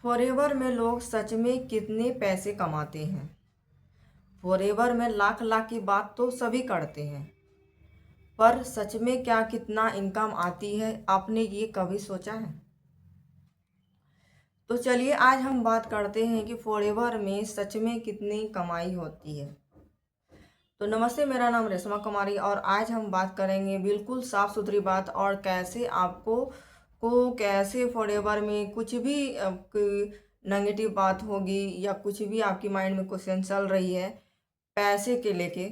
Forever में लोग सच में कितने पैसे कमाते हैं। फॉरएवर में लाख लाख की बात तो सभी करते हैं, पर सच में क्या कितना इनकम आती है, आपने ये कभी सोचा है? तो चलिए आज हम बात करते हैं कि फॉरएवर में सच में कितनी कमाई होती है। तो नमस्ते, मेरा नाम रेशमा कुमारी और आज हम बात करेंगे बिल्कुल साफ़ सुथरी बात, और कैसे आपको कैसे फॉरएवर में कुछ भी नेगेटिव बात होगी या कुछ भी आपकी माइंड में क्वेश्चन चल रही है पैसे के लेके,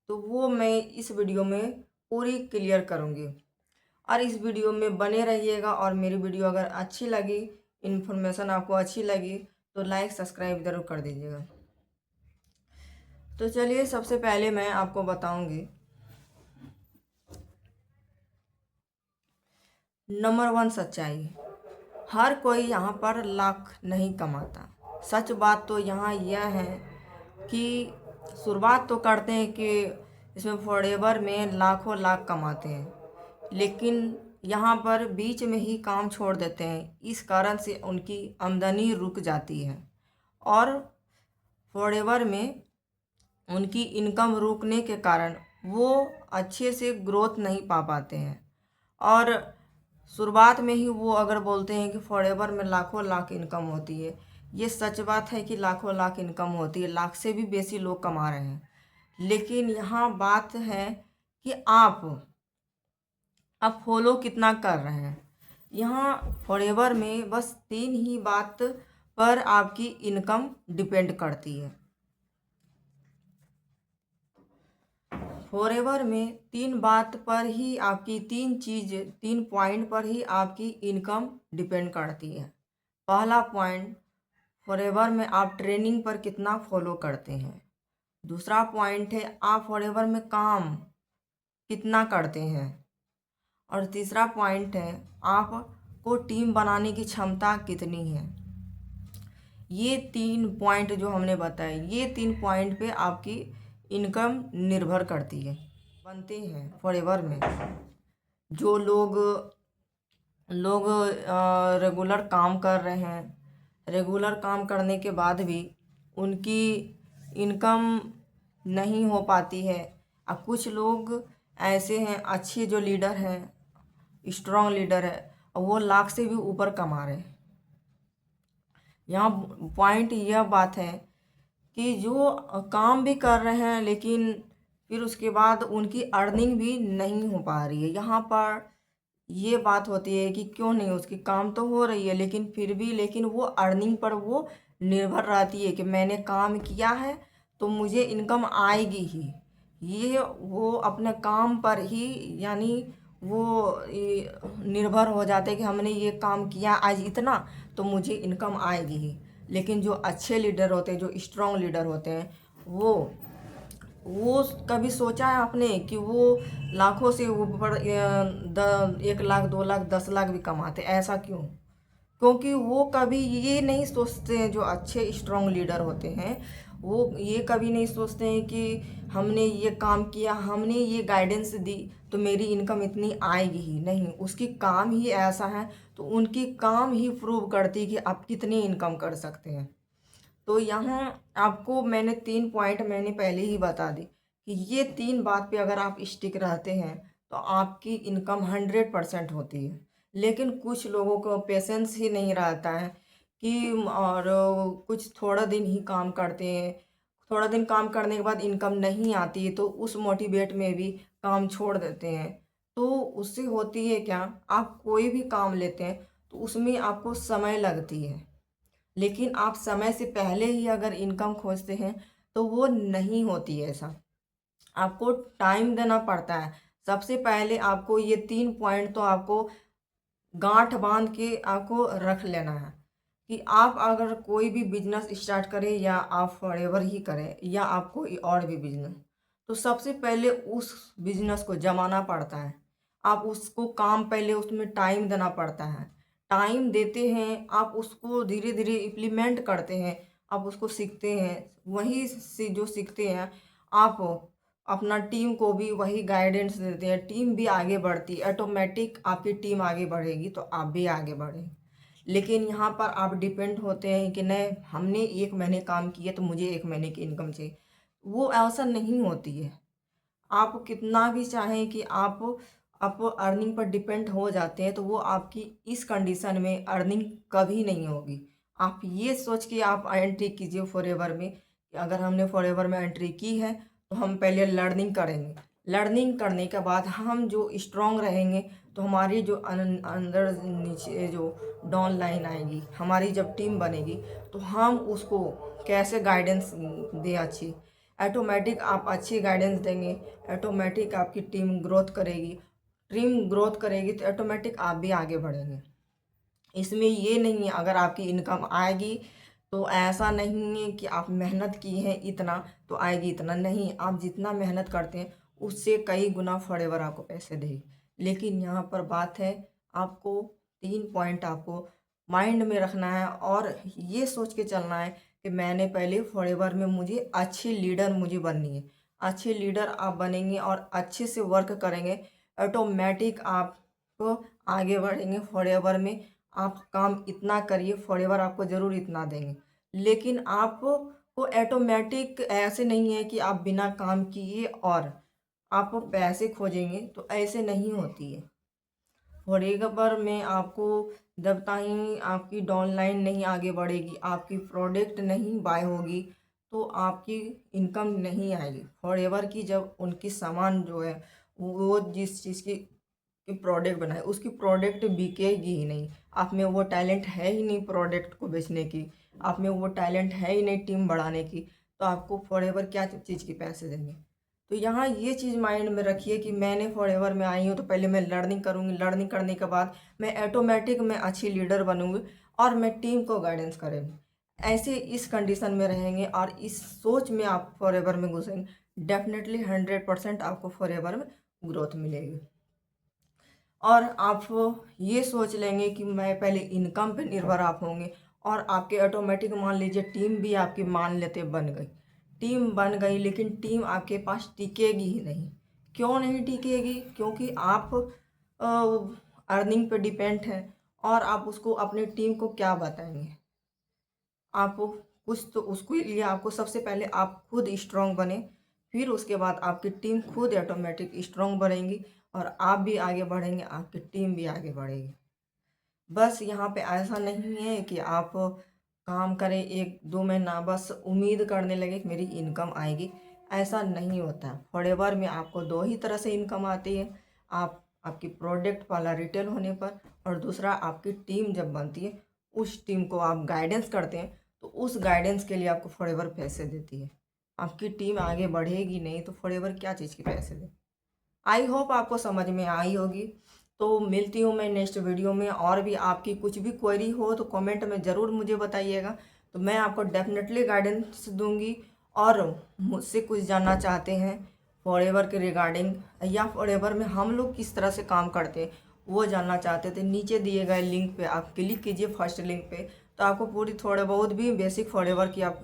तो वो मैं इस वीडियो में पूरी क्लियर करूँगी। और इस वीडियो में बने रहिएगा, और मेरी वीडियो अगर अच्छी लगी, इन्फॉर्मेशन आपको अच्छी लगी, तो लाइक सब्सक्राइब ज़रूर कर दीजिएगा। तो चलिए सबसे पहले मैं आपको बताऊंगी नंबर 1 सच्चाई। हर कोई यहाँ पर लाख नहीं कमाता। सच बात तो यहाँ यह है कि शुरुआत तो करते हैं कि इसमें फॉरएवर में लाखों लाख कमाते हैं, लेकिन यहाँ पर बीच में ही काम छोड़ देते हैं। इस कारण से उनकी आमदनी रुक जाती है और फॉरएवर में उनकी इनकम रुकने के कारण वो अच्छे से ग्रोथ नहीं पा पाते हैं। और शुरुआत में ही वो अगर बोलते हैं कि फॉरएवर में लाखों लाख इनकम होती है, ये सच बात है कि लाखों लाख इनकम होती है, लाख से भी बेसी लोग कमा रहे हैं। लेकिन यहाँ बात है कि आप फॉलो कितना कर रहे हैं। यहाँ फॉरएवर में बस 3 ही बात पर आपकी इनकम डिपेंड करती है। फॉरएवर में 3 बात पर ही आपकी 3 पॉइंट पर ही आपकी इनकम डिपेंड करती है। पहला पॉइंट, फॉरएवर में आप ट्रेनिंग पर कितना फॉलो करते हैं। दूसरा पॉइंट है आप फॉरएवर में काम कितना करते हैं। और तीसरा पॉइंट है आपको टीम बनाने की क्षमता कितनी है। ये 3 पॉइंट जो हमने बताए, ये 3 पॉइंट पे आपकी इनकम निर्भर करती है। बनते हैं फॉरएवर में जो लोग रेगुलर काम कर रहे हैं, रेगुलर काम करने के बाद भी उनकी इनकम नहीं हो पाती है। अब कुछ लोग ऐसे हैं, अच्छे जो लीडर हैं, स्ट्रॉन्ग लीडर है, और वो लाख से भी ऊपर कमा रहे हैं। यहाँ पॉइंट यह बात है कि जो काम भी कर रहे हैं लेकिन फिर उसके बाद उनकी अर्निंग भी नहीं हो पा रही है। यहाँ पर ये बात होती है कि क्यों नहीं, उसकी काम तो हो रही है लेकिन फिर भी वो अर्निंग पर वो निर्भर रहती है कि मैंने काम किया है तो मुझे इनकम आएगी ही। ये वो अपने काम पर ही, यानी वो निर्भर हो जाते हैं कि हमने ये काम किया आज इतना तो मुझे इनकम आएगी ही। लेकिन जो अच्छे लीडर होते हैं, जो स्ट्रॉन्ग लीडर होते हैं, वो कभी सोचा है आपने कि वो लाखों से ऊपर 1 लाख 2 लाख 10 लाख भी कमाते? ऐसा क्यों? क्योंकि वो कभी ये नहीं सोचते हैं, जो अच्छे स्ट्रॉन्ग लीडर होते हैं वो ये कभी नहीं सोचते हैं कि हमने ये काम किया, हमने ये गाइडेंस दी तो मेरी इनकम इतनी आएगी ही। नहीं, उसकी काम ही ऐसा है, तो उनकी काम ही प्रूव करती है कि आप कितनी इनकम कर सकते हैं। तो यहाँ आपको मैंने 3 पॉइंट मैंने पहले ही बता दी कि ये 3 बात पे अगर आप स्टिक रहते हैं तो आपकी इनकम 100% होती है। लेकिन कुछ लोगों को पेशेंस ही नहीं रहता है कि और कुछ थोड़ा दिन ही काम करते हैं, थोड़ा दिन काम करने के बाद इनकम नहीं आती है तो उस मोटिवेट में भी काम छोड़ देते हैं। तो उससे होती है क्या, आप कोई भी काम लेते हैं तो उसमें आपको समय लगती है, लेकिन आप समय से पहले ही अगर इनकम खोजते हैं तो वो नहीं होती है। ऐसा आपको टाइम देना पड़ता है। सबसे पहले आपको ये 3 पॉइंट तो आपको गांठ बांध के आपको रख लेना है कि आप अगर कोई भी बिजनेस स्टार्ट करें या आप फॉरएवर ही करें या आप कोई और भी बिजनेस, तो सबसे पहले उस बिजनेस को जमाना पड़ता है। आप उसको काम पहले उसमें टाइम देना पड़ता है। टाइम देते हैं, आप उसको धीरे धीरे इम्प्लीमेंट करते हैं, आप उसको सीखते हैं। वहीं से जो सीखते हैं आप अपना टीम को भी वही गाइडेंस देते हैं, टीम भी आगे बढ़ती है। ऑटोमेटिक आपकी टीम आगे बढ़ेगी तो आप भी आगे बढ़ेंगे। लेकिन यहाँ पर आप डिपेंड होते हैं कि नहीं, हमने 1 महीने काम किया तो मुझे 1 महीने की इनकम चाहिए। वो ऐसा नहीं होती है। आप कितना भी चाहें कि आप अर्निंग पर डिपेंड हो जाते हैं तो वो आपकी इस कंडीशन में अर्निंग कभी नहीं होगी। आप ये सोच के आप एंट्री कीजिए फॉरएवर में कि अगर हमने फॉरएवर में एंट्री की है तो हम पहले लर्निंग करेंगे। लर्निंग करने के बाद हम जो स्ट्रांग रहेंगे तो हमारी जो अंदर नीचे जो डाउन लाइन आएगी, हमारी जब टीम बनेगी तो हम उसको कैसे गाइडेंस दें अच्छी। ऑटोमेटिक आप अच्छी गाइडेंस देंगे, ऑटोमेटिक आपकी टीम ग्रोथ करेगी। टीम ग्रोथ करेगी तो ऑटोमेटिक आप भी आगे बढ़ेंगे। इसमें ये नहीं है अगर आपकी इनकम आएगी तो ऐसा नहीं है कि आप मेहनत की है इतना तो आएगी इतना, नहीं, आप जितना मेहनत करते हैं उससे कई गुना फॉरएवर आपको पैसे देगी। लेकिन यहाँ पर बात है, आपको 3 पॉइंट आपको माइंड में रखना है और ये सोच के चलना है कि मैंने पहले फॉरएवर में मुझे अच्छी लीडर मुझे बननी है। अच्छे लीडर आप बनेंगे और अच्छे से वर्क करेंगे, ऑटोमेटिक आप आगे बढ़ेंगे फॉरएवर में। आप काम इतना करिए, फॉरएवर आपको ज़रूर इतना देंगे। लेकिन आपको ऑटोमेटिक ऐसे नहीं है कि आप बिना काम किए और आप पैसे खोजेंगे, तो ऐसे नहीं होती है। फॉरएवर में आपको जब तक आपकी डाउनलाइन नहीं आगे बढ़ेगी, आपकी प्रोडक्ट नहीं बाय होगी तो आपकी इनकम नहीं आएगी। फॉरएवर की जब उनकी सामान जो है वो जिस चीज़ की प्रोडक्ट बनाए उसकी प्रोडक्ट बिकेगी ही नहीं। आप में वो टैलेंट है ही नहीं प्रोडक्ट को बेचने की, आप में वो टैलेंट है ही नहीं टीम बढ़ाने की, तो आपको फॉरएवर क्या चीज़ की पैसे देंगे। तो यहाँ ये चीज़ माइंड में रखिए कि मैंने फॉरएवर में आई हूँ तो पहले मैं लर्निंग करूँगी, लर्निंग करने के बाद मैं ऑटोमेटिक मैं अच्छी लीडर बनूँगी और मैं टीम को गाइडेंस करेंगे। ऐसे इस कंडीशन में रहेंगे और इस सोच में आप फॉरएवर में घुसेंगे, डेफिनेटली 100% आपको फॉरएवर में ग्रोथ मिलेगी। और आप ये सोच लेंगे कि मैं पहले इनकम पे निर्भर आप होंगे और आपके ऑटोमेटिक मान लीजिए टीम भी आपकी मान लेते बन गई, टीम बन गई, लेकिन टीम आपके पास टिकेगी ही नहीं। क्यों नहीं टिकेगी? क्योंकि आप अर्निंग पे डिपेंड हैं और आप उसको अपनी टीम को क्या बताएंगे। आप कुछ तो उसके लिए आपको सबसे पहले आप खुद स्ट्रांग बने, फिर उसके बाद आपकी टीम खुद ऑटोमेटिक स्ट्रांग बनेगी और आप भी आगे बढ़ेंगे, आपकी टीम भी आगे बढ़ेगी। बस यहाँ पे ऐसा नहीं है कि आप काम करें 1-2 महीना बस उम्मीद करने लगे कि मेरी इनकम आएगी, ऐसा नहीं होता। फॉरएवर में आपको 2 ही तरह से इनकम आती है, आप आपकी प्रोडक्ट वाला रिटेल होने पर और दूसरा आपकी टीम जब बनती है, उस टीम को आप गाइडेंस करते हैं तो उस गाइडेंस के लिए आपको फॉरएवर पैसे देती है। आपकी टीम आगे बढ़ेगी नहीं तो फॉरएवर क्या चीज़ के पैसे दे। आई होप आपको समझ में आई होगी। तो मिलती हूँ मैं नेक्स्ट वीडियो में, और भी आपकी कुछ भी क्वेरी हो तो कमेंट में ज़रूर मुझे बताइएगा, तो मैं आपको डेफिनेटली गाइडेंस दूंगी। और मुझसे कुछ जानना चाहते हैं फॉरएवर के रिगार्डिंग या फॉरएवर में हम लोग किस तरह से काम करते हैं वो जानना चाहते थे, नीचे दिए गए लिंक पे आप क्लिक कीजिए, फर्स्ट लिंक पे, तो आपको पूरी थोड़ा बहुत भी बेसिक फॉरएवर की आप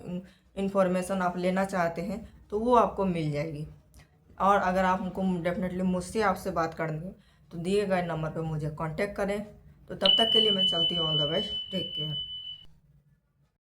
इंफॉर्मेशन आप लेना चाहते हैं तो वो आपको मिल जाएगी। और अगर आप हमको डेफिनेटली मुझसे आपसे बात करनी है तो दिए गए नंबर पे मुझे कांटेक्ट करें। तो तब तक के लिए मैं चलती हूँ, all the best, take care.